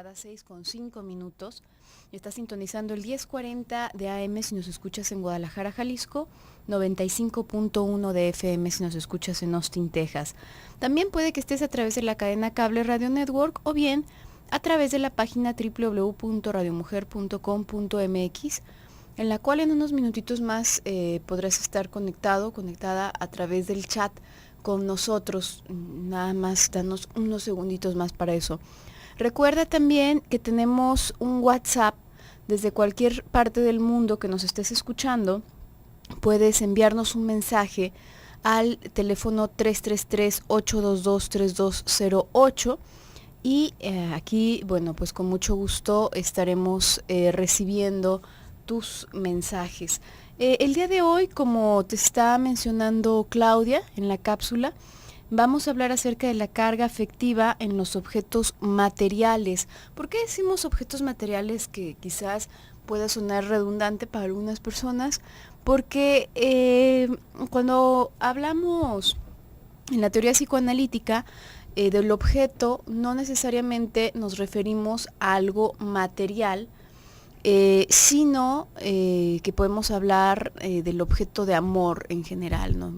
madrugada, 6:05. Estás sintonizando el 1040 de AM si nos escuchas en Guadalajara, Jalisco, 95.1 de FM si nos escuchas en Austin, Texas. También puede que estés a través de la cadena cable Radio Network o bien a través de la página www.radiomujer.com.mx, en la cual en unos minutitos más podrás estar conectada a través del chat con nosotros. Nada más, danos unos segunditos más para eso. Recuerda también que tenemos un WhatsApp desde cualquier parte del mundo que nos estés escuchando. Puedes enviarnos un mensaje al teléfono 333-822-3208 y aquí, bueno, pues con mucho gusto estaremos recibiendo tus mensajes. El día de hoy, como te está mencionando Claudia en la cápsula, vamos a hablar acerca de la carga afectiva en los objetos materiales. ¿Por qué decimos objetos materiales? Que quizás pueda sonar redundante para algunas personas, porque cuando hablamos en la teoría psicoanalítica del objeto, no necesariamente nos referimos a algo material, sino que podemos hablar del objeto de amor en general, ¿no?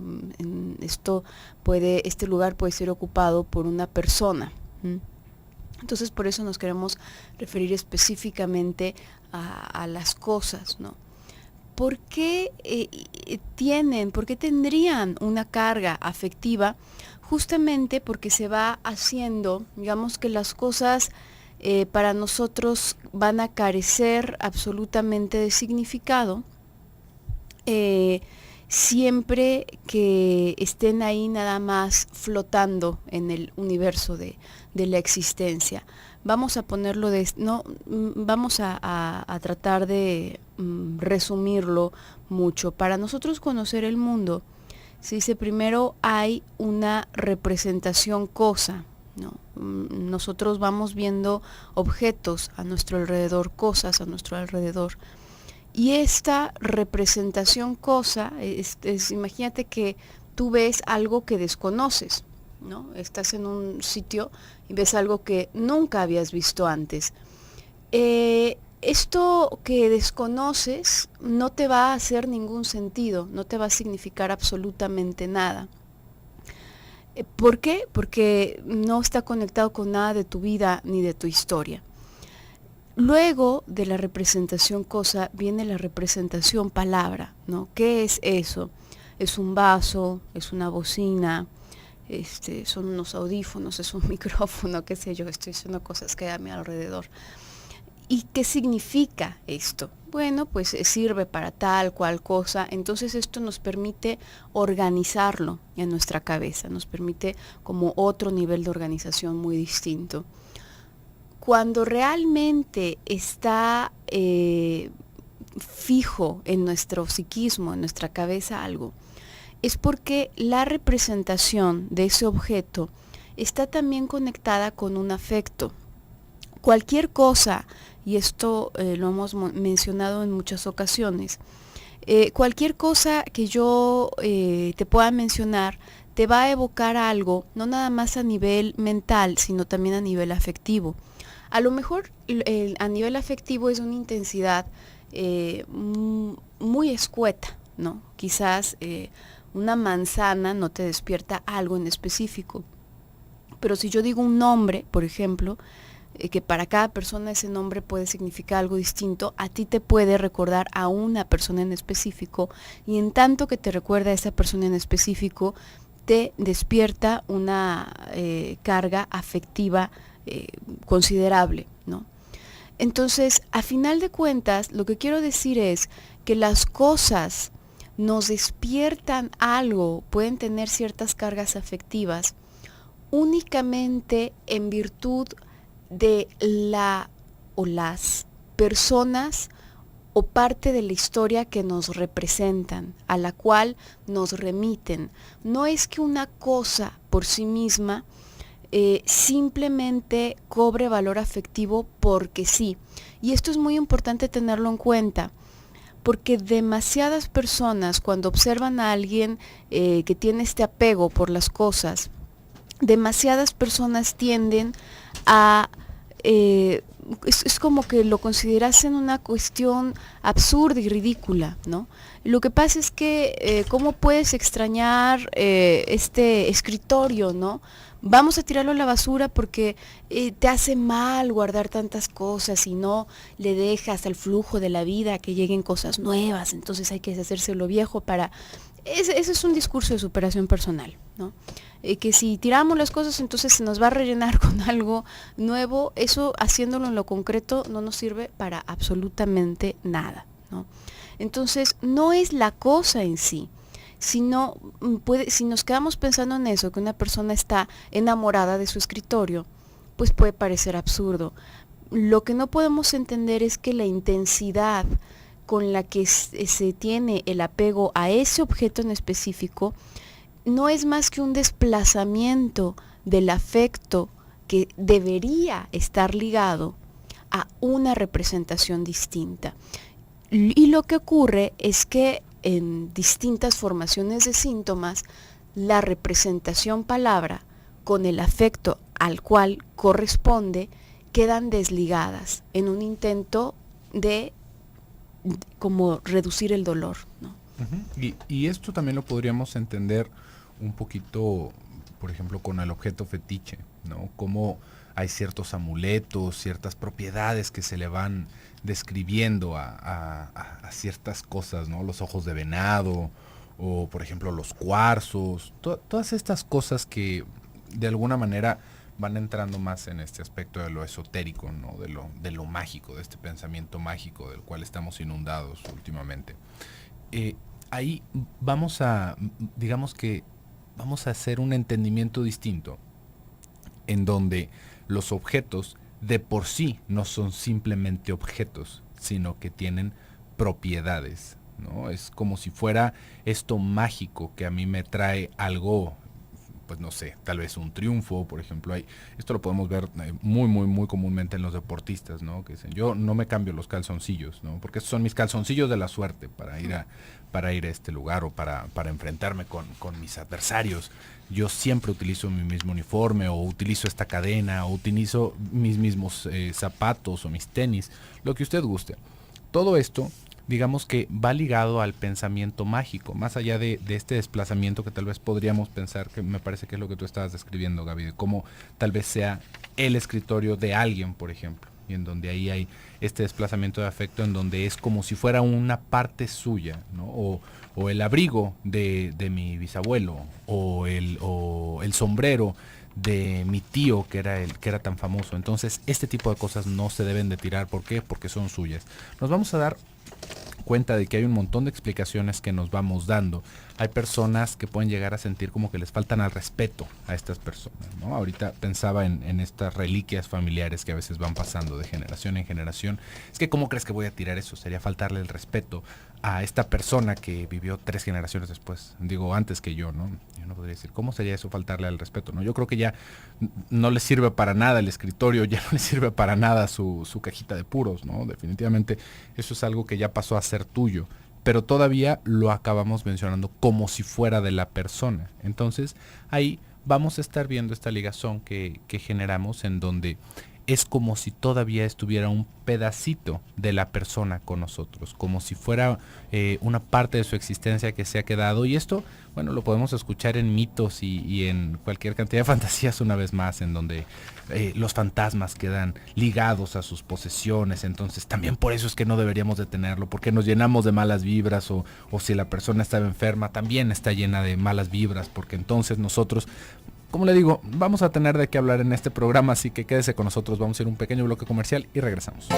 Este lugar puede ser ocupado por una persona. Entonces por eso nos queremos referir específicamente a las cosas, ¿no? ¿Por qué por qué tendrían una carga afectiva? Justamente porque se va haciendo, digamos que las cosas para nosotros van a carecer absolutamente de significado siempre que estén ahí nada más flotando en el universo de la existencia. Vamos a ponerlo vamos a tratar de resumirlo mucho. Para nosotros conocer el mundo, se dice primero hay una representación cosa, ¿no? Nosotros vamos viendo objetos a nuestro alrededor, cosas a nuestro alrededor. Y esta representación cosa, imagínate que tú ves algo que desconoces, ¿no? Estás en un sitio y ves algo que nunca habías visto antes. Esto que desconoces no te va a hacer ningún sentido, no te va a significar absolutamente nada. ¿Por qué? Porque no está conectado con nada de tu vida ni de tu historia. Luego de la representación cosa viene la representación palabra, ¿no? ¿Qué es eso? Es un vaso, es una bocina, son unos audífonos, es un micrófono, qué sé yo, estoy diciendo cosas que hay a mi alrededor. ¿Y qué significa esto? Bueno, pues sirve para tal cual cosa. Entonces esto nos permite organizarlo en nuestra cabeza, nos permite como otro nivel de organización muy distinto. Cuando realmente está fijo en nuestro psiquismo, en nuestra cabeza algo, es porque la representación de ese objeto está también conectada con un afecto. Cualquier cosa, y esto lo hemos mencionado en muchas ocasiones, cualquier cosa que yo te pueda mencionar te va a evocar algo, no nada más a nivel mental, sino también a nivel afectivo. A lo mejor a nivel afectivo es una intensidad muy escueta, ¿no? Quizás una manzana no te despierta algo en específico. Pero si yo digo un nombre, por ejemplo, que para cada persona ese nombre puede significar algo distinto, a ti te puede recordar a una persona en específico, y en tanto que te recuerda a esa persona en específico, te despierta una carga afectiva considerable, ¿no? Entonces, a final de cuentas, lo que quiero decir es que las cosas nos despiertan algo, pueden tener ciertas cargas afectivas, únicamente en virtud de la o las personas o parte de la historia que nos representan, a la cual nos remiten. No es que una cosa por sí misma simplemente cobre valor afectivo porque sí. Y esto es muy importante tenerlo en cuenta, porque demasiadas personas, cuando observan a alguien que tiene este apego por las cosas, demasiadas personas tienden a es como que lo considerasen una cuestión absurda y ridícula, ¿no? Lo que pasa es que, ¿cómo puedes extrañar este escritorio, ¿no? Vamos a tirarlo a la basura porque te hace mal guardar tantas cosas y no le dejas al flujo de la vida que lleguen cosas nuevas, entonces hay que deshacerse lo viejo para... Ese es un discurso de superación personal, ¿no? Que si tiramos las cosas entonces se nos va a rellenar con algo nuevo, eso haciéndolo en lo concreto no nos sirve para absolutamente nada, ¿no? Entonces no es la cosa en sí, sino si nos quedamos pensando en eso, que una persona está enamorada de su escritorio, pues puede parecer absurdo. Lo que no podemos entender es que la intensidad con la que se tiene el apego a ese objeto en específico no es más que un desplazamiento del afecto que debería estar ligado a una representación distinta. Y lo que ocurre es que en distintas formaciones de síntomas, la representación palabra con el afecto al cual corresponde quedan desligadas en un intento de como reducir el dolor, ¿no? Y esto también lo podríamos entender un poquito, por ejemplo, con el objeto fetiche, ¿no? Como hay ciertos amuletos, ciertas propiedades que se le van describiendo a ciertas cosas, ¿no? Los ojos de venado, o por ejemplo los cuarzos, todas estas cosas que de alguna manera van entrando más en este aspecto de lo esotérico, ¿no? De lo mágico, de este pensamiento mágico del cual estamos inundados últimamente. Ahí digamos que vamos a hacer un entendimiento distinto, en donde los objetos de por sí no son simplemente objetos, sino que tienen propiedades, ¿no? Es como si fuera esto mágico que a mí me trae algo, pues no sé, tal vez un triunfo, por ejemplo. Esto lo podemos ver muy comúnmente en los deportistas, ¿no? Que dicen, yo no me cambio los calzoncillos, ¿no? Porque estos son mis calzoncillos de la suerte para ir a este lugar o para enfrentarme con mis adversarios. Yo siempre utilizo mi mismo uniforme, o utilizo esta cadena, o utilizo mis mismos zapatos o mis tenis, lo que usted guste. Todo esto, digamos que va ligado al pensamiento mágico, más allá de este desplazamiento que tal vez podríamos pensar, que me parece que es lo que tú estabas describiendo, Gaby, de cómo tal vez sea el escritorio de alguien, por ejemplo, y en donde ahí hay este desplazamiento de afecto, en donde es como si fuera una parte suya, ¿no? O el abrigo de mi bisabuelo, o el sombrero de mi tío que era tan famoso. Entonces este tipo de cosas no se deben de tirar. ¿Por qué? Porque son suyas. Nos vamos a dar cuenta de que hay un montón de explicaciones que nos vamos dando. Hay personas que pueden llegar a sentir como que les faltan al respeto a estas personas, ¿no? Ahorita pensaba en estas reliquias familiares que a veces van pasando de generación en generación. Es que ¿cómo crees que voy a tirar eso? Sería faltarle el respeto a esta persona que vivió 3 generaciones después, digo antes que yo, ¿no? Yo no podría decir, ¿cómo sería eso faltarle al respeto? ¿No? Yo creo que ya no le sirve para nada el escritorio, ya no le sirve para nada su cajita de puros, ¿no? Definitivamente eso es algo que ya pasó a ser tuyo, pero todavía lo acabamos mencionando como si fuera de la persona. Entonces ahí vamos a estar viendo esta ligazón que generamos, en donde es como si todavía estuviera un pedacito de la persona con nosotros, como si fuera una parte de su existencia que se ha quedado. Y esto, bueno, lo podemos escuchar en mitos y en cualquier cantidad de fantasías, una vez más, en donde los fantasmas quedan ligados a sus posesiones. Entonces también por eso es que no deberíamos de tenerlo, porque nos llenamos de malas vibras, o si la persona estaba enferma también está llena de malas vibras, porque entonces nosotros, como le digo, vamos a tener de qué hablar en este programa, así que quédese con nosotros. Vamos a ir a un pequeño bloque comercial y regresamos.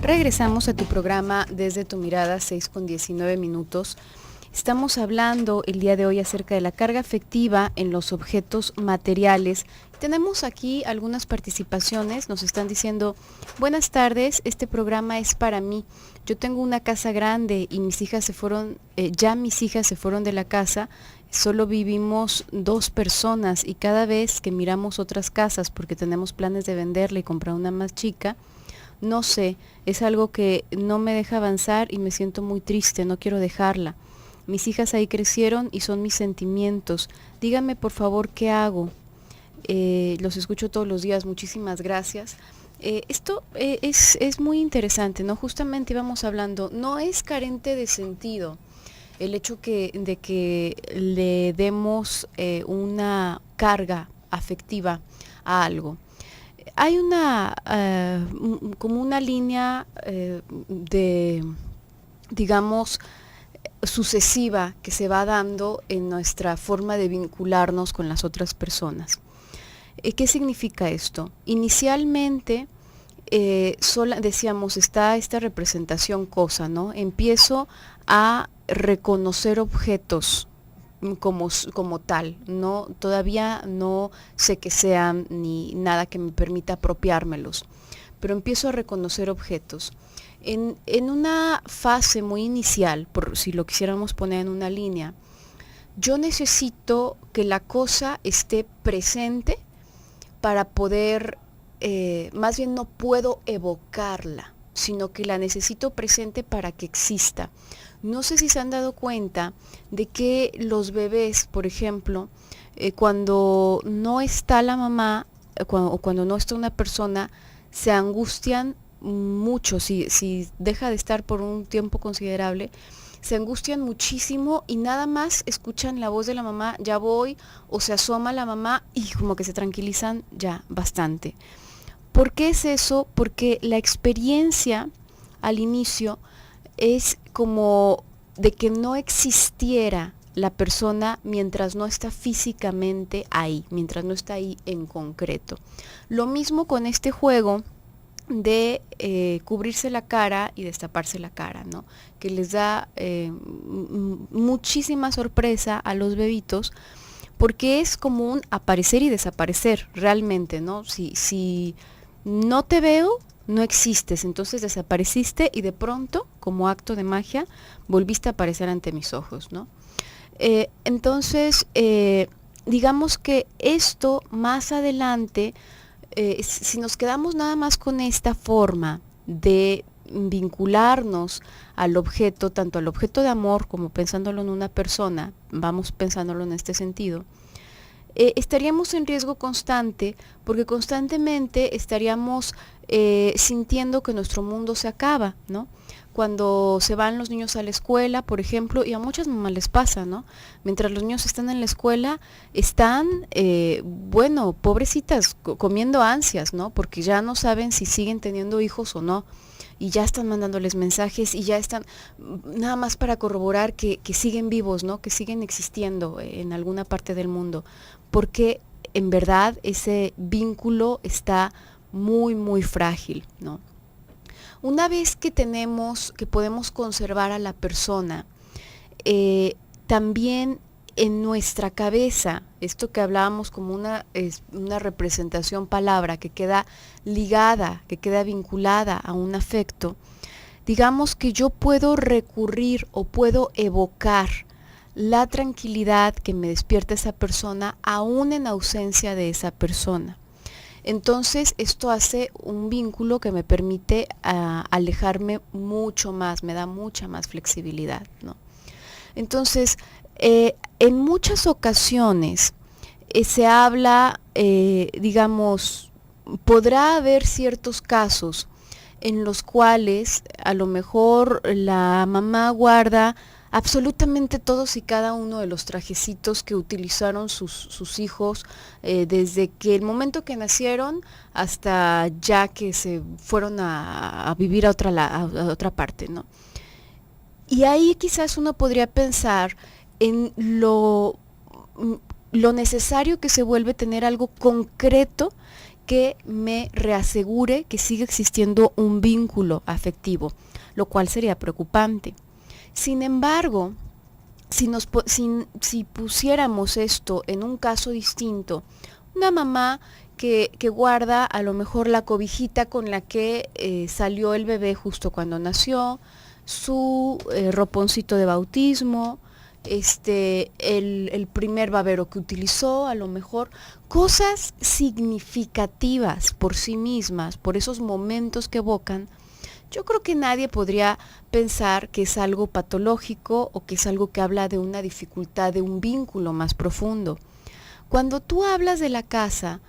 Regresamos a tu programa Desde tu Mirada, 6:19. Estamos hablando el día de hoy acerca de la carga afectiva en los objetos materiales. Tenemos aquí algunas participaciones, nos están diciendo, buenas tardes, este programa es para mí. Yo tengo una casa grande y mis hijas se fueron de la casa, solo vivimos 2 personas y cada vez que miramos otras casas porque tenemos planes de venderla y comprar una más chica, no sé, es algo que no me deja avanzar y me siento muy triste, no quiero dejarla. Mis hijas ahí crecieron y son mis sentimientos. Dígame por favor qué hago. Los escucho todos los días, muchísimas gracias. Esto es muy interesante, ¿no? Justamente íbamos hablando, no es carente de sentido el hecho de que le demos una carga afectiva a algo. Hay como una línea de, digamos, sucesiva que se va dando en nuestra forma de vincularnos con las otras personas. ¿Qué significa esto? Inicialmente, decíamos, está esta representación cosa, ¿no? Empiezo a reconocer objetos como tal, no, todavía no sé que sean ni nada que me permita apropiármelos, pero empiezo a reconocer objetos. En una fase muy inicial, por si lo quisiéramos poner en una línea, yo necesito que la cosa esté presente para poder, más bien no puedo evocarla, sino que la necesito presente para que exista. No sé si se han dado cuenta de que los bebés, por ejemplo, cuando no está la mamá o cuando no está una persona, se angustian mucho. Si deja de estar por un tiempo considerable, se angustian muchísimo y nada más escuchan la voz de la mamá, ya voy, o se asoma la mamá y como que se tranquilizan ya bastante. ¿Por qué es eso? Porque la experiencia al inicio es como de que no existiera la persona mientras no está físicamente ahí, mientras no está ahí en concreto. Lo mismo con este juego de cubrirse la cara y destaparse la cara, ¿no? Que les da muchísima sorpresa a los bebitos, porque es como un aparecer y desaparecer realmente, ¿no? Si no te veo, no existes, entonces desapareciste y de pronto, como acto de magia, volviste a aparecer ante mis ojos, ¿no? Entonces, digamos que esto más adelante, si nos quedamos nada más con esta forma de vincularnos al objeto, tanto al objeto de amor como pensándolo en una persona, vamos pensándolo en este sentido, estaríamos en riesgo constante porque constantemente estaríamos sintiendo que nuestro mundo se acaba, ¿no? Cuando se van los niños a la escuela, por ejemplo, y a muchas mamás les pasa, ¿no? Mientras los niños están en la escuela, están, bueno, pobrecitas, comiendo ansias, ¿no? Porque ya no saben si siguen teniendo hijos o no. Y ya están mandándoles mensajes y ya están, nada más para corroborar que siguen vivos, ¿no? Que siguen existiendo en alguna parte del mundo. Porque en verdad ese vínculo está muy, muy frágil, ¿no? Una vez que podemos conservar a la persona, también en nuestra cabeza, esto que hablábamos como una representación palabra que queda ligada, que queda vinculada a un afecto, digamos que yo puedo recurrir o puedo evocar la tranquilidad que me despierta esa persona aún en ausencia de esa persona. Entonces esto hace un vínculo que me permite alejarme mucho más, me da mucha más flexibilidad, ¿no? Entonces, en muchas ocasiones se habla, digamos, podrá haber ciertos casos en los cuales a lo mejor la mamá guarda absolutamente todos y cada uno de los trajecitos que utilizaron sus hijos desde que el momento que nacieron hasta ya que se fueron a vivir a otra parte, ¿no? Y ahí quizás uno podría pensar en lo necesario que se vuelve tener algo concreto que me reasegure que sigue existiendo un vínculo afectivo, lo cual sería preocupante. Sin embargo, si pusiéramos esto en un caso distinto, una mamá que guarda a lo mejor la cobijita con la que salió el bebé justo cuando nació, su roponcito de bautismo, el primer babero que utilizó, a lo mejor cosas significativas por sí mismas, por esos momentos que evocan, Yo creo que nadie podría pensar que es algo patológico o que es algo que habla de una dificultad, de un vínculo más profundo. Cuando tú hablas de la casa,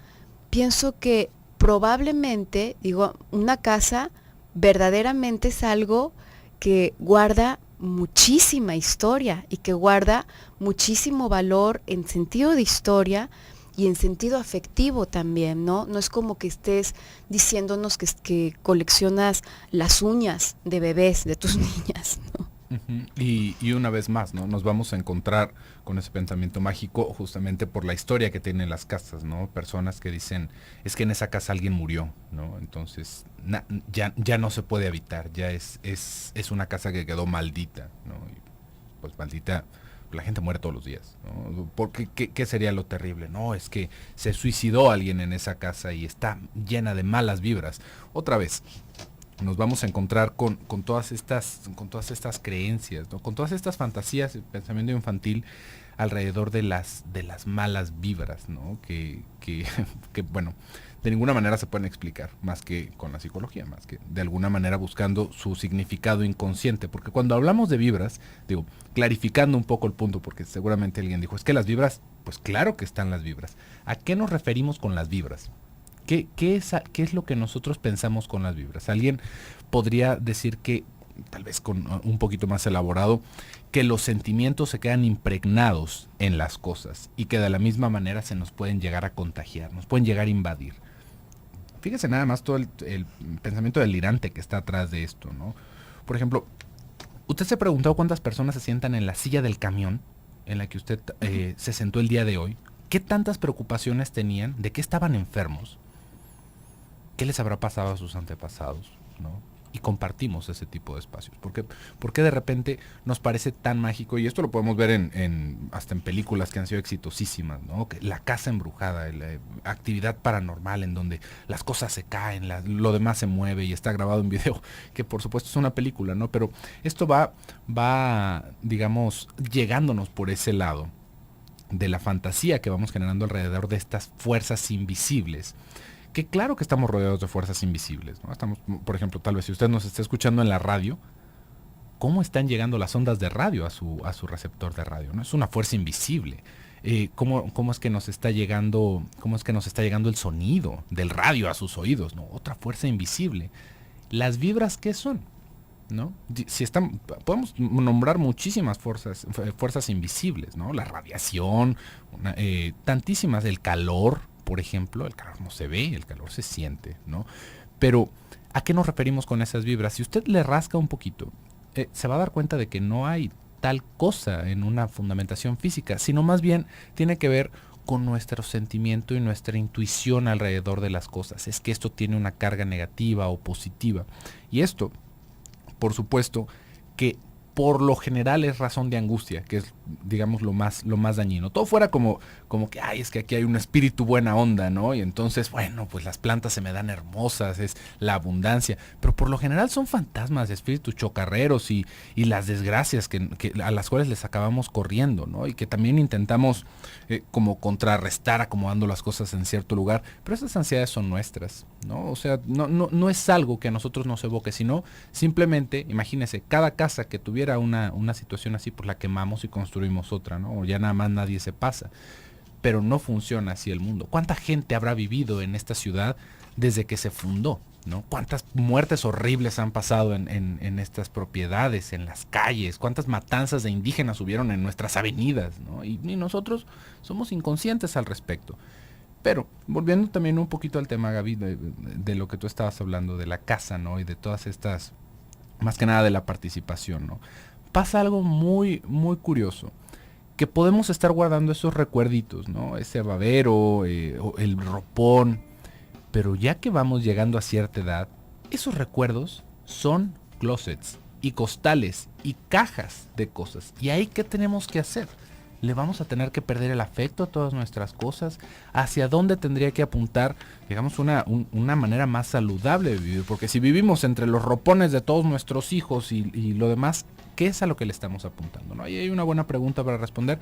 pienso que probablemente, digo, una casa verdaderamente es algo que guarda muchísima historia y que guarda muchísimo valor en sentido de historia y en sentido afectivo también, ¿no? No es como que estés diciéndonos que coleccionas las uñas de bebés de tus niñas, ¿no? Ujú. Y una vez más, ¿no? Nos vamos a encontrar con ese pensamiento mágico justamente por la historia que tienen las casas, ¿no? Personas que dicen, es que en esa casa alguien murió, ¿no? Entonces ya no se puede habitar, ya es una casa que quedó maldita, ¿no? Y, pues maldita, la gente muere todos los días, ¿no? Porque, ¿qué sería lo terrible? No, es que se suicidó alguien en esa casa y está llena de malas vibras. Otra vez, nos vamos a encontrar con todas estas creencias, ¿no? Con todas estas fantasías, el pensamiento infantil alrededor de las malas vibras, ¿no? Que bueno, de ninguna manera se pueden explicar, más que con la psicología, más que de alguna manera buscando su significado inconsciente, porque cuando hablamos de vibras, digo, clarificando un poco el punto, porque seguramente alguien dijo, es que las vibras, pues claro que están las vibras. ¿A qué nos referimos con las vibras? ¿Qué es lo que nosotros pensamos con las vibras? Alguien podría decir que, tal vez con un poquito más elaborado, que los sentimientos se quedan impregnados en las cosas y que de la misma manera se nos pueden llegar a contagiar, nos pueden llegar a invadir. Fíjese nada más todo el pensamiento delirante que está atrás de esto, ¿no? Por ejemplo, ¿usted se ha preguntado cuántas personas se sientan en la silla del camión en la que usted se sentó el día de hoy? ¿Qué tantas preocupaciones tenían? ¿De qué estaban enfermos? ¿Qué les habrá pasado a sus antepasados? ¿No? Y compartimos ese tipo de espacios. ¿Por qué de repente nos parece tan mágico? Y esto lo podemos ver hasta en películas que han sido exitosísimas, ¿no? Que la casa embrujada, la actividad paranormal en donde las cosas se caen, lo demás se mueve y está grabado en video, que por supuesto es una película, ¿no? Pero esto va, digamos, llegándonos por ese lado de la fantasía que vamos generando alrededor de estas fuerzas invisibles. Que claro que estamos rodeados de fuerzas invisibles, ¿no? Estamos, por ejemplo, tal vez si usted nos está escuchando en la radio, ¿cómo están llegando las ondas de radio a su receptor de radio? ¿No? Es una fuerza invisible. ¿Cómo es que nos está llegando el sonido del radio a sus oídos? ¿No? Otra fuerza invisible. Las vibras, ¿qué son? ¿No? Podemos nombrar muchísimas fuerzas invisibles, ¿no? La radiación, tantísimas, el calor. Por ejemplo, el calor no se ve, el calor se siente, ¿no? Pero, ¿a qué nos referimos con esas vibras? Si usted le rasca un poquito, se va a dar cuenta de que no hay tal cosa en una fundamentación física, sino más bien tiene que ver con nuestro sentimiento y nuestra intuición alrededor de las cosas. Es que esto tiene una carga negativa o positiva. Y esto, por supuesto, que por lo general es razón de angustia, que es, digamos, lo más dañino. Todo fuera como que, ay, es que aquí hay un espíritu buena onda, ¿no? Y entonces, bueno, pues las plantas se me dan hermosas, es la abundancia. Pero por lo general son fantasmas, espíritus chocarreros y las desgracias a las cuales les acabamos corriendo, ¿no? Y que también intentamos como contrarrestar acomodando las cosas en cierto lugar. Pero esas ansiedades son nuestras, ¿no? O sea, no es algo que a nosotros nos evoque, sino simplemente, imagínese, cada casa que tuviera una situación así, pues la quemamos y construimos otra, ¿no? O ya nada más nadie se pasa. Pero no funciona así el mundo. ¿Cuánta gente habrá vivido en esta ciudad desde que se fundó? ¿No? ¿Cuántas muertes horribles han pasado en estas propiedades, en las calles? ¿Cuántas matanzas de indígenas hubieron en nuestras avenidas? ¿No? Y nosotros somos inconscientes al respecto. Pero, volviendo también un poquito al tema, Gaby, de lo que tú estabas hablando, de la casa, ¿no? Y de todas estas, más que nada de la participación, ¿no? Pasa algo muy, muy curioso. Que podemos estar guardando esos recuerditos, ¿no? Ese babero, el ropón. Pero ya que vamos llegando a cierta edad, esos recuerdos son closets y costales y cajas de cosas. ¿Y ahí qué tenemos que hacer? ¿Le vamos a tener que perder el afecto a todas nuestras cosas? ¿Hacia dónde tendría que apuntar, digamos, una manera más saludable de vivir? Porque si vivimos entre los ropones de todos nuestros hijos y lo demás, ¿qué es a lo que le estamos apuntando? ¿No? Ahí hay una buena pregunta para responder,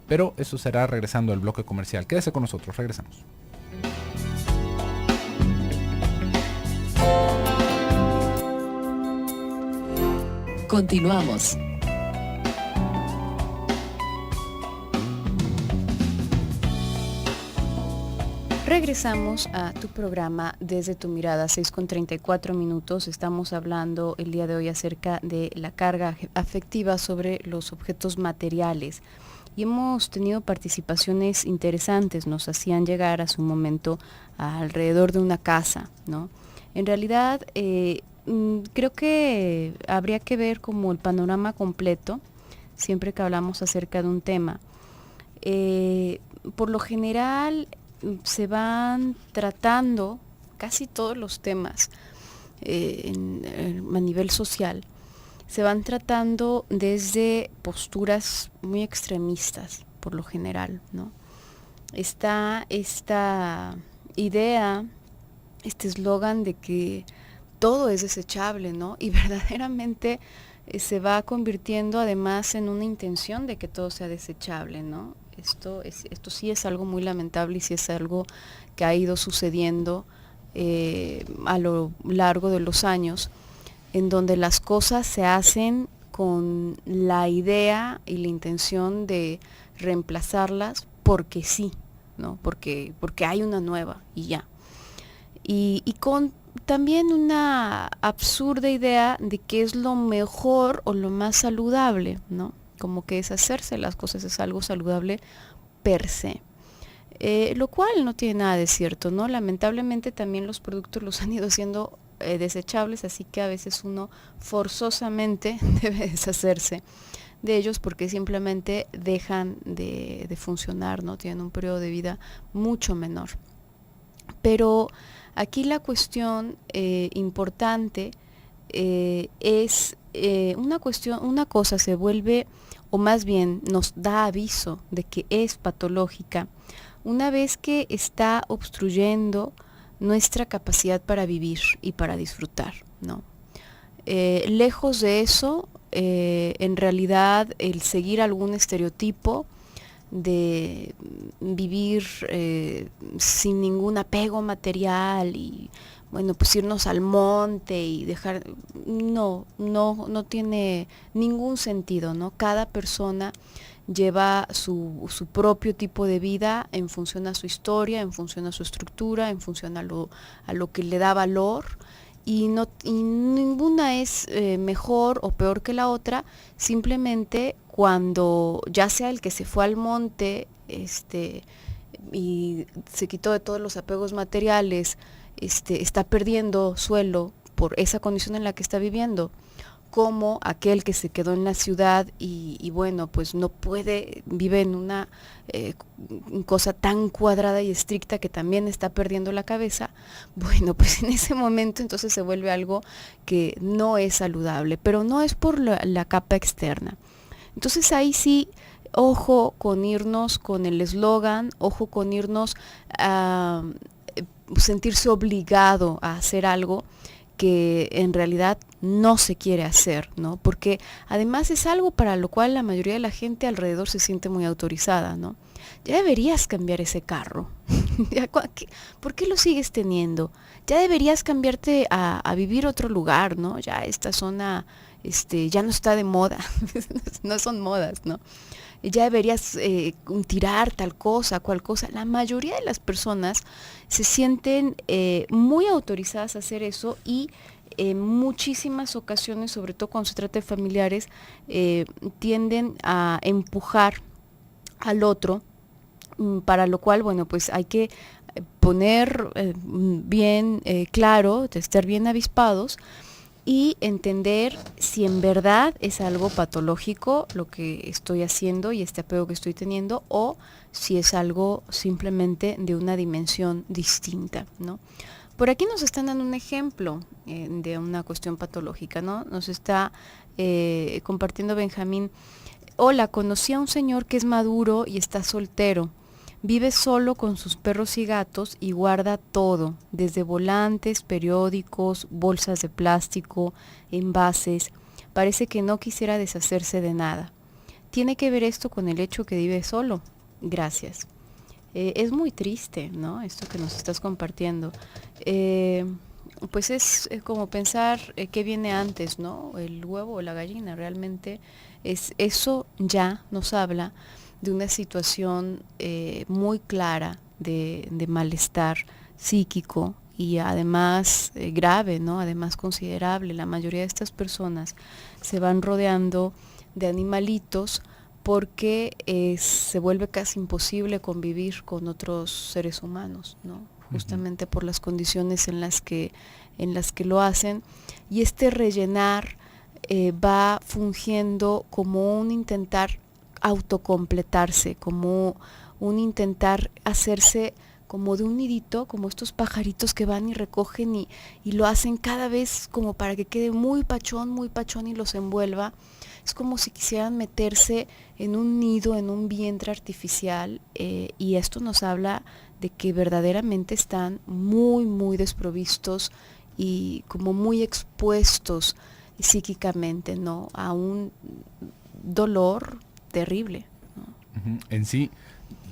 pero eso será regresando al bloque comercial. Quédese con nosotros, regresamos. Continuamos. Regresamos a tu programa Desde tu Mirada, 6:34. Estamos hablando el día de hoy acerca de la carga afectiva sobre los objetos materiales. Y hemos tenido participaciones interesantes, nos hacían llegar a su momento alrededor de una casa, ¿no? En realidad, creo que habría que ver como el panorama completo, siempre que hablamos acerca de un tema. Por lo general, se van tratando casi todos los temas a nivel social, se van tratando desde posturas muy extremistas, por lo general, ¿no? Está esta idea, este eslogan de que todo es desechable, ¿no? Y verdaderamente se va convirtiendo además en una intención de que todo sea desechable, ¿no? Esto sí es algo muy lamentable y sí es algo que ha ido sucediendo a lo largo de los años, en donde las cosas se hacen con la idea y la intención de reemplazarlas porque sí, ¿no? Porque hay una nueva y ya. Y con también una absurda idea de que es lo mejor o lo más saludable, ¿no? Como que deshacerse las cosas es algo saludable per se. Lo cual no tiene nada de cierto, ¿no? Lamentablemente también los productos los han ido haciendo desechables, así que a veces uno forzosamente debe deshacerse de ellos porque simplemente dejan de funcionar, ¿no? Tienen un periodo de vida mucho menor. Pero aquí la cuestión importante es una cosa se vuelve, o más bien nos da aviso de que es patológica una vez que está obstruyendo nuestra capacidad para vivir y para disfrutar, ¿no? Lejos de eso, en realidad el seguir algún estereotipo de vivir sin ningún apego material y bueno, pues irnos al monte y dejar, no tiene ningún sentido, ¿no? Cada persona lleva su propio tipo de vida en función a su historia, en función a su estructura, en función a lo que le da valor, y ninguna es mejor o peor que la otra, simplemente cuando ya sea el que se fue al monte y se quitó de todos los apegos materiales, está perdiendo suelo por esa condición en la que está viviendo, como aquel que se quedó en la ciudad y bueno, pues no puede, vive en una cosa tan cuadrada y estricta que también está perdiendo la cabeza. Bueno, pues en ese momento entonces se vuelve algo que no es saludable, pero no es por la capa externa. Entonces ahí sí, ojo con irnos con el eslogan, ojo con irnos a sentirse obligado a hacer algo que en realidad no se quiere hacer, ¿no? Porque además es algo para lo cual la mayoría de la gente alrededor se siente muy autorizada, ¿no? Ya deberías cambiar ese carro. ¿Por qué lo sigues teniendo? Ya deberías cambiarte a vivir a otro lugar, ¿no? Ya esta zona ya no está de moda. No son modas, ¿no? Ya deberías tirar tal cosa, cual cosa. La mayoría de las personas se sienten muy autorizadas a hacer eso y en muchísimas ocasiones, sobre todo cuando se trata de familiares, tienden a empujar al otro, para lo cual, bueno, pues hay que poner bien claro, estar bien avispados y entender si en verdad es algo patológico lo que estoy haciendo y este apego que estoy teniendo, o si es algo simplemente de una dimensión distinta, ¿no? Por aquí nos están dando un ejemplo de una cuestión patológica, ¿no? Nos está compartiendo Benjamín. Hola, conocí a un señor que es maduro y está soltero. Vive solo con sus perros y gatos y guarda todo, desde volantes, periódicos, bolsas de plástico, envases. Parece que no quisiera deshacerse de nada. ¿Tiene que ver esto con el hecho que vive solo? Gracias. Es muy triste, ¿no? Esto que nos estás compartiendo. Pues es como pensar qué viene antes, ¿no? El huevo o la gallina. Realmente es eso ya nos habla de una situación muy clara de malestar psíquico y además grave, ¿no? Además considerable. La mayoría de estas personas se van rodeando de animalitos porque se vuelve casi imposible convivir con otros seres humanos, ¿no? Justamente por las condiciones en las que lo hacen. Y este rellenar va fungiendo como un intentar autocompletarse, como un intentar hacerse como de un nidito, como estos pajaritos que van y recogen y lo hacen cada vez como para que quede muy pachón y los envuelva. Es como si quisieran meterse en un nido, en un vientre artificial, y esto nos habla de que verdaderamente están muy desprovistos y como muy expuestos psíquicamente, ¿no? A un dolor terrible, ¿no? En sí,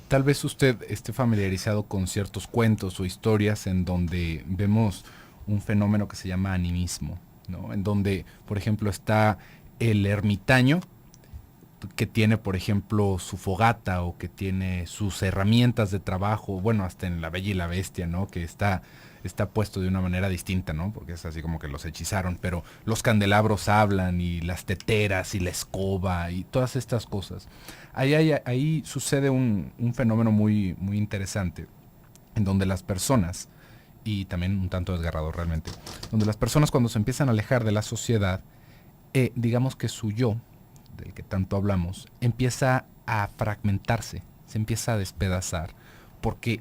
tal vez usted esté familiarizado con ciertos cuentos o historias en donde vemos un fenómeno que se llama animismo, ¿no? En donde, por ejemplo, está el ermitaño que tiene, por ejemplo, su fogata o que tiene sus herramientas de trabajo, bueno, hasta en La Bella y la Bestia, ¿no? Que está puesto de una manera distinta, ¿no? Porque es así como que los hechizaron, pero los candelabros hablan y las teteras y la escoba y todas estas cosas. Ahí sucede un fenómeno muy interesante, en donde las personas, y también un tanto desgarrador realmente, donde las personas cuando se empiezan a alejar de la sociedad, digamos que su yo, del que tanto hablamos, empieza a fragmentarse, se empieza a despedazar, porque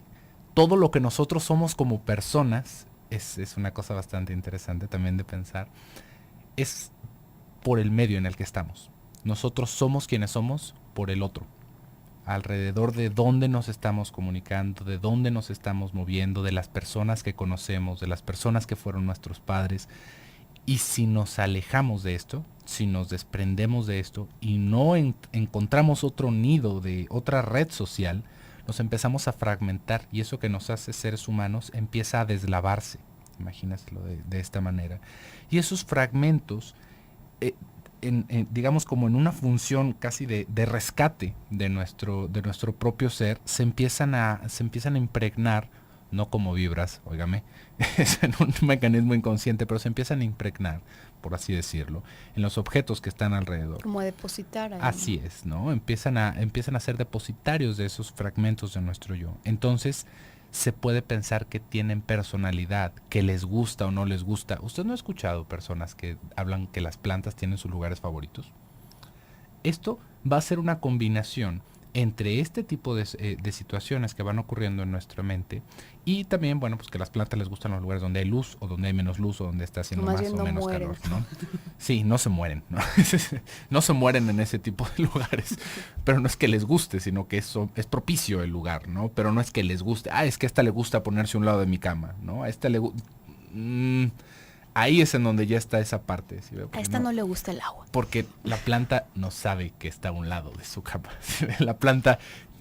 todo lo que nosotros somos como personas, es una cosa bastante interesante también de pensar, es por el medio en el que estamos. Nosotros somos quienes somos por el otro, alrededor de dónde nos estamos comunicando, de dónde nos estamos moviendo, de las personas que conocemos, de las personas que fueron nuestros padres. Y si nos alejamos de esto, si nos desprendemos de esto y no encontramos otro nido de otra red social, nos empezamos a fragmentar y eso que nos hace seres humanos empieza a deslavarse. Imagínaselo de esta manera. Y esos fragmentos, digamos como en una función casi de rescate de nuestro propio ser, se empiezan a impregnar, no como vibras, óigame, es en un mecanismo inconsciente, pero se empiezan a impregnar, por así decirlo, en los objetos que están alrededor. Como a depositar ahí. Así es, ¿no? Empiezan a ser depositarios de esos fragmentos de nuestro yo. Entonces, se puede pensar que tienen personalidad, que les gusta o no les gusta. ¿Usted no ha escuchado personas que hablan que las plantas tienen sus lugares favoritos? Esto va a ser una combinación entre este tipo de situaciones que van ocurriendo en nuestra mente y también, bueno, pues que a las plantas les gustan los lugares donde hay luz o donde hay menos luz o donde está haciendo más o menos calor, ¿no? Sí, no se mueren, ¿no? No se mueren en ese tipo de lugares, pero no es que les guste, sino que eso es propicio el lugar, ¿no? Pero no es que les guste, es que a esta le gusta ponerse a un lado de mi cama, ¿no? A esta le gusta... ahí es en donde ya está esa parte. ¿Sí? A esta no le gusta el agua. Porque la planta no sabe que está a un lado de su cama. La planta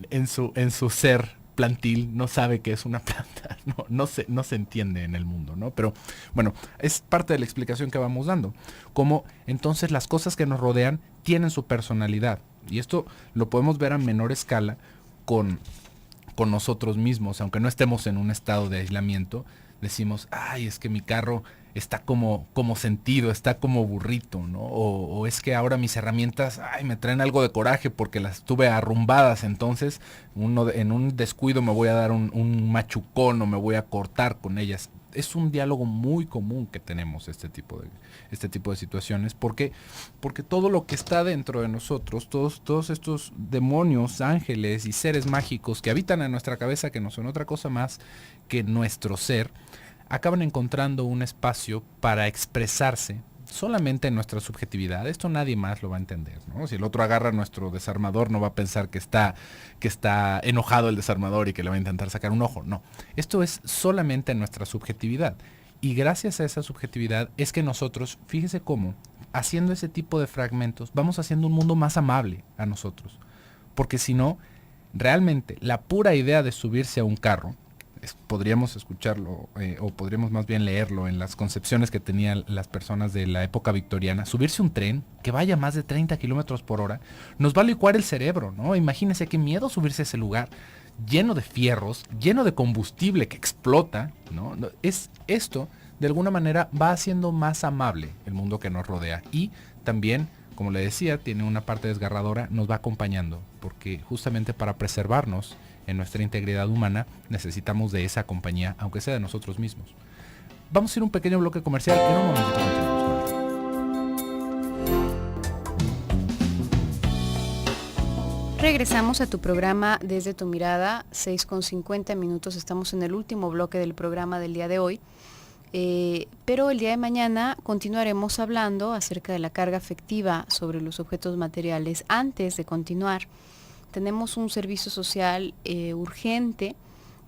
en su ser plantil no sabe que es una planta. No se entiende en el mundo, ¿no? Pero bueno, es parte de la explicación que vamos dando. Cómo entonces las cosas que nos rodean tienen su personalidad. Y esto lo podemos ver a menor escala con nosotros mismos. Aunque no estemos en un estado de aislamiento, decimos, es que mi carro está como sentido, está como burrito, ¿no? O es que ahora mis herramientas, me traen algo de coraje porque las tuve arrumbadas, entonces en un descuido me voy a dar un machucón o me voy a cortar con ellas. Es un diálogo muy común que tenemos este tipo de situaciones, porque todo lo que está dentro de nosotros, todos estos demonios, ángeles y seres mágicos que habitan en nuestra cabeza, que no son otra cosa más que nuestro ser, acaban encontrando un espacio para expresarse solamente en nuestra subjetividad. Esto nadie más lo va a entender, ¿no? Si el otro agarra nuestro desarmador, no va a pensar que está enojado el desarmador y que le va a intentar sacar un ojo. No, esto es solamente en nuestra subjetividad. Y gracias a esa subjetividad es que nosotros, fíjese cómo, haciendo ese tipo de fragmentos, vamos haciendo un mundo más amable a nosotros. Porque si no, realmente, la pura idea de subirse a un carro, podríamos escucharlo, o podríamos más bien leerlo en las concepciones que tenían las personas de la época victoriana. Subirse un tren que vaya a más de 30 kilómetros por hora nos va a licuar el cerebro, ¿no? Imagínense qué miedo subirse a ese lugar lleno de fierros, lleno de combustible que explota, ¿no? Esto, de alguna manera, va haciendo más amable el mundo que nos rodea. Y también, como le decía, tiene una parte desgarradora, nos va acompañando, porque justamente para preservarnos en nuestra integridad humana necesitamos de esa compañía, aunque sea de nosotros mismos. Vamos a ir a un pequeño bloque comercial, en un momentito continuamos con esto. Regresamos a tu programa Desde tu Mirada, 6:50 estamos en el último bloque del programa del día de hoy. Pero el día de mañana continuaremos hablando acerca de la carga afectiva sobre los objetos materiales. Antes de continuar, tenemos un servicio social urgente.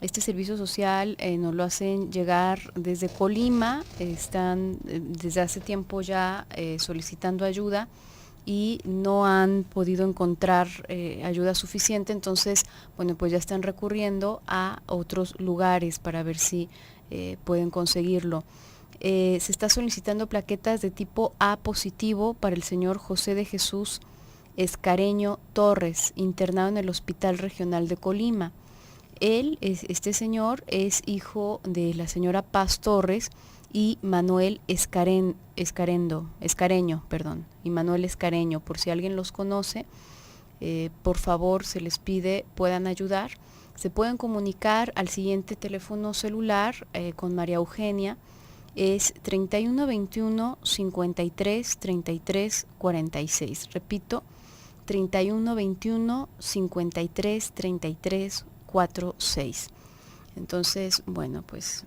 Este servicio social nos lo hacen llegar desde Colima, están desde hace tiempo ya solicitando ayuda y no han podido encontrar ayuda suficiente, entonces, bueno, pues ya están recurriendo a otros lugares para ver si pueden conseguirlo. Se está solicitando plaquetas de tipo A positivo para el señor José de Jesús Escareño Torres, internado en el Hospital Regional de Colima. Este señor es hijo de la señora Paz Torres y Manuel Escareño, y Manuel Escareño. Por si alguien los conoce, por favor, se les pide puedan ayudar. Se pueden comunicar al siguiente teléfono celular con María Eugenia, es 3121 53 33 46. Repito, 3121 53 33 46. Entonces, bueno, pues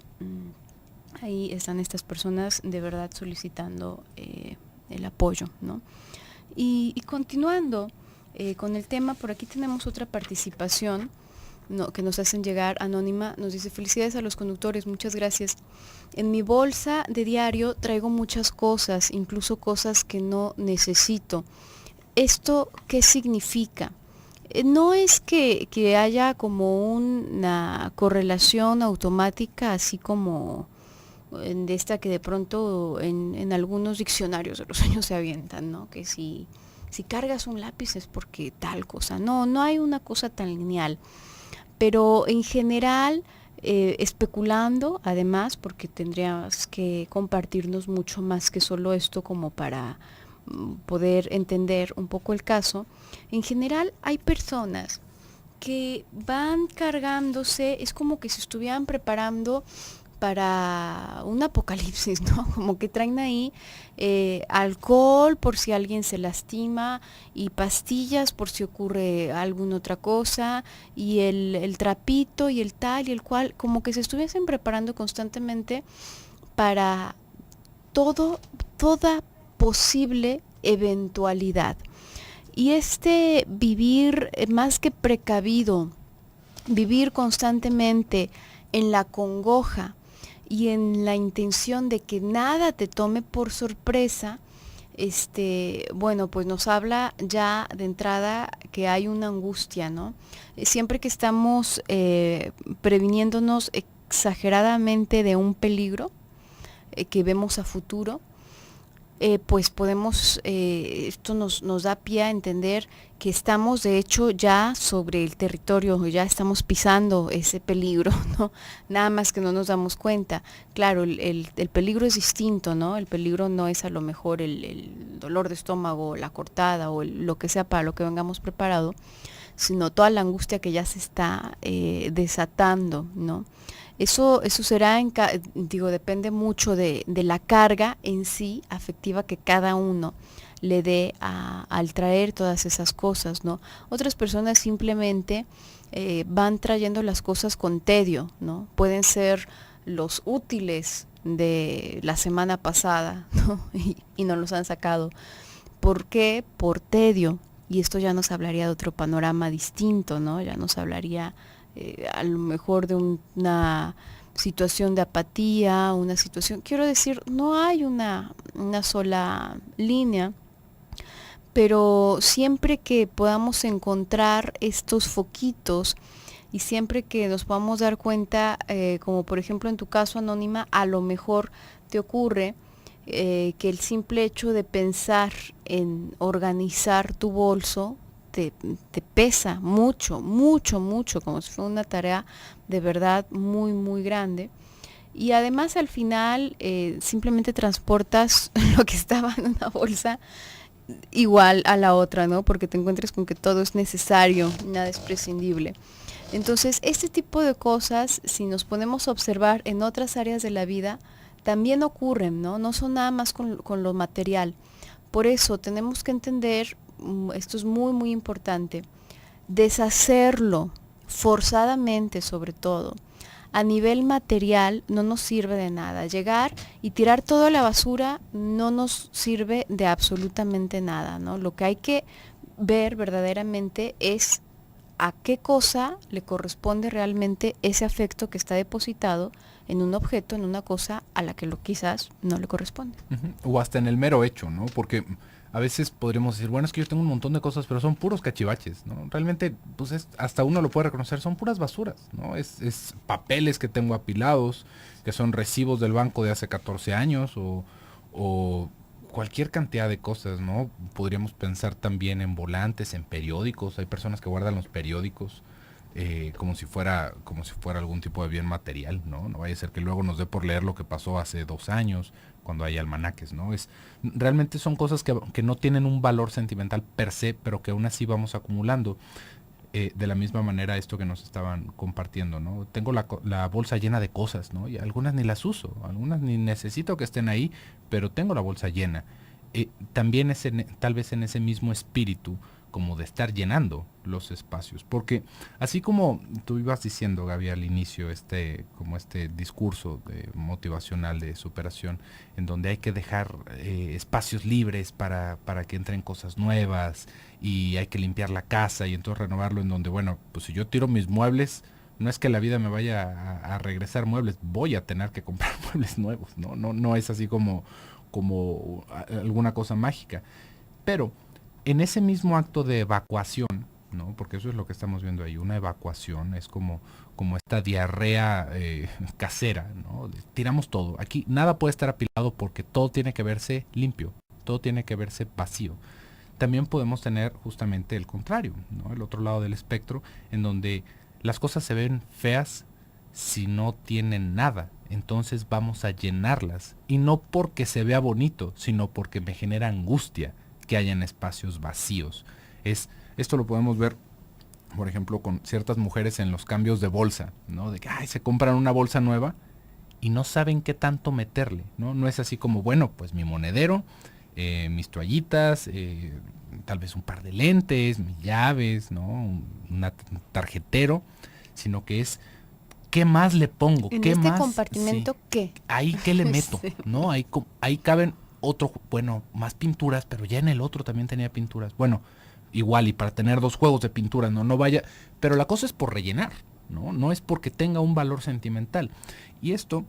ahí están estas personas de verdad solicitando el apoyo, ¿no? Y continuando con el tema, por aquí tenemos otra participación que nos hacen llegar anónima. Nos dice: felicidades a los conductores, muchas gracias. En mi bolsa de diario traigo muchas cosas, incluso cosas que no necesito. ¿Esto qué significa? No es que haya como una correlación automática, así como de esta que de pronto en algunos diccionarios de los años se avientan, ¿no? Que si cargas un lápiz es porque tal cosa. No hay una cosa tan lineal. Pero en general, especulando, además, porque tendrías que compartirnos mucho más que solo esto como para poder entender un poco el caso. En general hay personas que van cargándose, es como que se estuvieran preparando para un apocalipsis, ¿no? Como que traen ahí alcohol por si alguien se lastima y pastillas por si ocurre alguna otra cosa y el trapito y el tal y el cual, como que se estuviesen preparando constantemente para toda posible eventualidad. Y este vivir más que precavido, vivir constantemente en la congoja y en la intención de que nada te tome por sorpresa, bueno, pues nos habla ya de entrada que hay una angustia, ¿no? Siempre que estamos previniéndonos exageradamente de un peligro que vemos a futuro, pues podemos, esto nos da pie a entender que estamos de hecho ya sobre el territorio, ya estamos pisando ese peligro, ¿no? Nada más que no nos damos cuenta. Claro, el peligro es distinto, ¿no? El peligro no es a lo mejor el dolor de estómago, la cortada o lo que sea para lo que vengamos preparado, sino toda la angustia que ya se está desatando, ¿no? Eso será, depende mucho de la carga en sí afectiva que cada uno le dé al traer todas esas cosas, ¿no? Otras personas simplemente van trayendo las cosas con tedio, ¿no? Pueden ser los útiles de la semana pasada, ¿no? y no los han sacado. ¿Por qué? Por tedio. Y esto ya nos hablaría de otro panorama distinto, ¿no? Ya nos hablaría a lo mejor de una situación de apatía, una situación, quiero decir, no hay una sola línea, pero siempre que podamos encontrar estos foquitos y siempre que nos podamos dar cuenta, como por ejemplo en tu caso, Anónima, a lo mejor te ocurre que el simple hecho de pensar en organizar tu bolso te pesa mucho, mucho, mucho, como si fuera una tarea de verdad muy, muy grande. Y además al final simplemente transportas lo que estaba en una bolsa igual a la otra, ¿no? Porque te encuentras con que todo es necesario, nada es prescindible. Entonces, este tipo de cosas, si nos ponemos a observar en otras áreas de la vida, también ocurren, ¿no? No son nada más con lo material. Por eso tenemos que entender, esto es muy, muy importante, deshacerlo forzadamente sobre todo. A nivel material no nos sirve de nada. Llegar y tirar todo a la basura no nos sirve de absolutamente nada, ¿no? Lo que hay que ver verdaderamente es a qué cosa le corresponde realmente ese afecto que está depositado en un objeto, en una cosa a la que quizás no le corresponde. O hasta en el mero hecho, ¿no? Porque a veces podríamos decir, bueno, es que yo tengo un montón de cosas, pero son puros cachivaches, ¿no? Realmente, pues hasta uno lo puede reconocer, son puras basuras, ¿no? Es papeles que tengo apilados, que son recibos del banco de hace 14 años, o cualquier cantidad de cosas, ¿no? Podríamos pensar también en volantes, en periódicos. Hay personas que guardan los periódicos como si fuera algún tipo de bien material, ¿no? No vaya a ser que luego nos dé por leer lo que pasó hace 2 años, cuando hay almanaques, ¿no? Realmente son cosas que no tienen un valor sentimental per se, pero que aún así vamos acumulando. De la misma manera esto que nos estaban compartiendo, ¿no? Tengo la bolsa llena de cosas, ¿no? Y algunas ni las uso, algunas ni necesito que estén ahí, pero tengo la bolsa llena. También tal vez en ese mismo espíritu como de estar llenando los espacios, porque así como tú ibas diciendo, Gaby, al inicio, como este discurso motivacional de superación, en donde hay que dejar espacios libres para que entren cosas nuevas, y hay que limpiar la casa y entonces renovarlo, en donde, bueno, pues si yo tiro mis muebles, no es que la vida me vaya a regresar muebles, voy a tener que comprar muebles nuevos, no es así como alguna cosa mágica. Pero en ese mismo acto de evacuación, ¿no? Porque eso es lo que estamos viendo ahí, una evacuación, es como esta diarrea casera, ¿no? Tiramos todo. Aquí nada puede estar apilado porque todo tiene que verse limpio, todo tiene que verse vacío. También podemos tener justamente el contrario, ¿no? El otro lado del espectro, en donde las cosas se ven feas si no tienen nada. Entonces vamos a llenarlas. Y no porque se vea bonito, sino porque me genera angustia que hayan espacios vacíos. Esto lo podemos ver, por ejemplo, con ciertas mujeres en los cambios de bolsa, ¿no? De que se compran una bolsa nueva y no saben qué tanto meterle, ¿no? No es así como, bueno, pues mi monedero, mis toallitas, tal vez un par de lentes, mis llaves, ¿no? Un tarjetero, sino que es ¿qué más le pongo? En ¿Qué este más? compartimento, Sí. ¿qué? Ahí qué le meto, Sí. ¿no? Ahí caben más pinturas, pero ya en el otro también tenía pinturas. Bueno, igual y para tener 2 juegos de pinturas, no vaya, pero la cosa es por rellenar, ¿no? No es porque tenga un valor sentimental. Y esto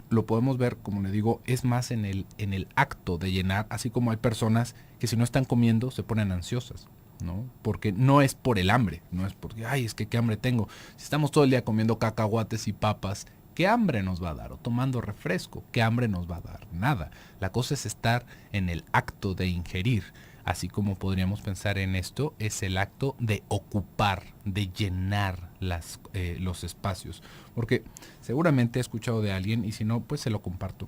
lo podemos ver, como le digo, es más en el acto de llenar, así como hay personas que si no están comiendo se ponen ansiosas, ¿no? Porque no es por el hambre, no es porque, es que qué hambre tengo. Si estamos todo el día comiendo cacahuates y papas, ¿qué hambre nos va a dar? O tomando refresco, ¿qué hambre nos va a dar? Nada. La cosa es estar en el acto de ingerir. Así como podríamos pensar en esto, es el acto de ocupar, de llenar los espacios. Porque seguramente he escuchado de alguien, y si no, pues se lo comparto.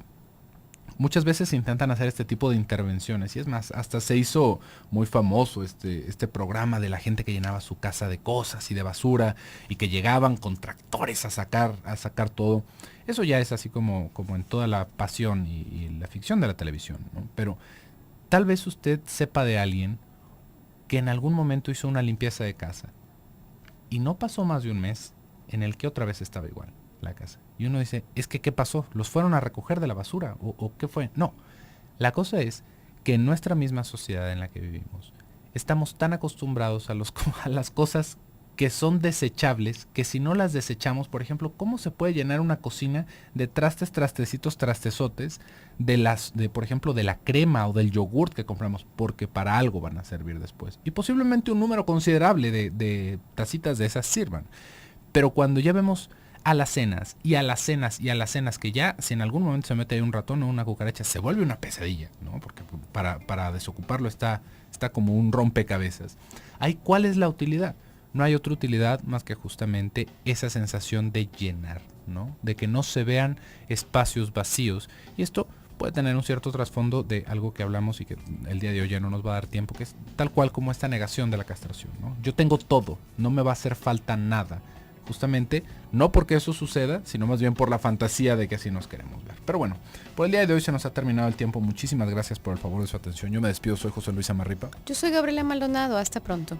Muchas veces intentan hacer este tipo de intervenciones, y es más, hasta se hizo muy famoso este programa de la gente que llenaba su casa de cosas y de basura, y que llegaban con tractores a sacar todo. Eso ya es así como en toda la pasión y la ficción de la televisión, ¿no? Pero tal vez usted sepa de alguien que en algún momento hizo una limpieza de casa y no pasó más de un mes en el que otra vez estaba igual la casa. Y uno dice, es que ¿qué pasó? ¿Los fueron a recoger de la basura? ¿O qué fue? No, la cosa es que en nuestra misma sociedad en la que vivimos estamos tan acostumbrados a las cosas que son desechables, que si no las desechamos, por ejemplo, ¿cómo se puede llenar una cocina de trastecitos, trastezotes, por ejemplo, de la crema o del yogurt que compramos? Porque para algo van a servir después. Y posiblemente un número considerable de tacitas de esas sirvan. Pero cuando ya vemos alacenas y alacenas y alacenas, que ya si en algún momento se mete ahí un ratón o una cucaracha, se vuelve una pesadilla, ¿no? Porque para desocuparlo está como un rompecabezas. Ahí, ¿cuál es la utilidad? No hay otra utilidad más que justamente esa sensación de llenar, ¿no? De que no se vean espacios vacíos. Y esto puede tener un cierto trasfondo de algo que hablamos y que el día de hoy ya no nos va a dar tiempo, que es tal cual como esta negación de la castración, ¿no? Yo tengo todo, no me va a hacer falta nada. Justamente, no porque eso suceda, sino más bien por la fantasía de que así nos queremos ver. Pero bueno, por el día de hoy se nos ha terminado el tiempo. Muchísimas gracias por el favor de su atención. Yo me despido, soy José Luis Amarripa. Yo soy Gabriela Maldonado, hasta pronto.